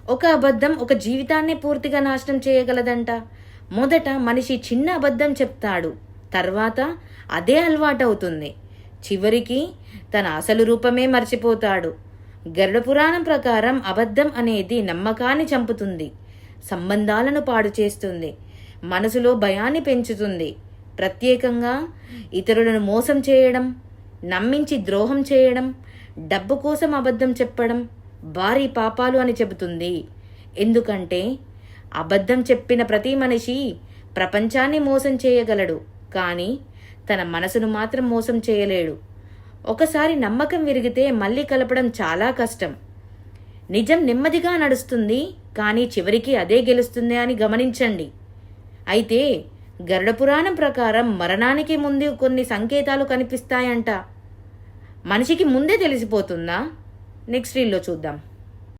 ఒక అబద్ధం ఒక జీవితాన్నే పూర్తిగా నాశనం చేయగలదంట. మొదట మనిషి చిన్న అబద్ధం చెప్తాడు, తర్వాత అదే అలవాటవుతుంది. చివరికి తన అసలు రూపమే మర్చిపోతాడు. గరుడ పురాణం ప్రకారం అబద్ధం అనేది నమ్మకాన్ని చంపుతుంది, సంబంధాలను పాడు చేస్తుంది, మనసులో భయాన్ని పెంచుతుంది. ప్రత్యేకంగా ఇతరులను మోసం చేయడం, నమ్మించి ద్రోహం చేయడం, డబ్బు కోసం అబద్ధం చెప్పడం భారీ పాపాలు అని చెబుతుంది. ఎందుకంటే అబద్ధం చెప్పిన ప్రతి మనిషి ప్రపంచాన్ని మోసం చేయగలడు, కానీ తన మనసును మాత్రం మోసం చేయలేడు. ఒకసారి నమ్మకం విరిగితే మళ్ళీ కలపడం చాలా కష్టం. నిజం నెమ్మదిగా నడుస్తుంది, కానీ చివరికి అదే గెలుస్తుంది అని గమనించండి. అయితే గరుడ పురాణం ప్రకారం మరణానికి ముందు కొన్ని సంకేతాలు కనిపిస్తాయంట. మనిషికి ముందే తెలిసిపోతుందా? నెక్స్ట్ రీల్లో చూద్దాం.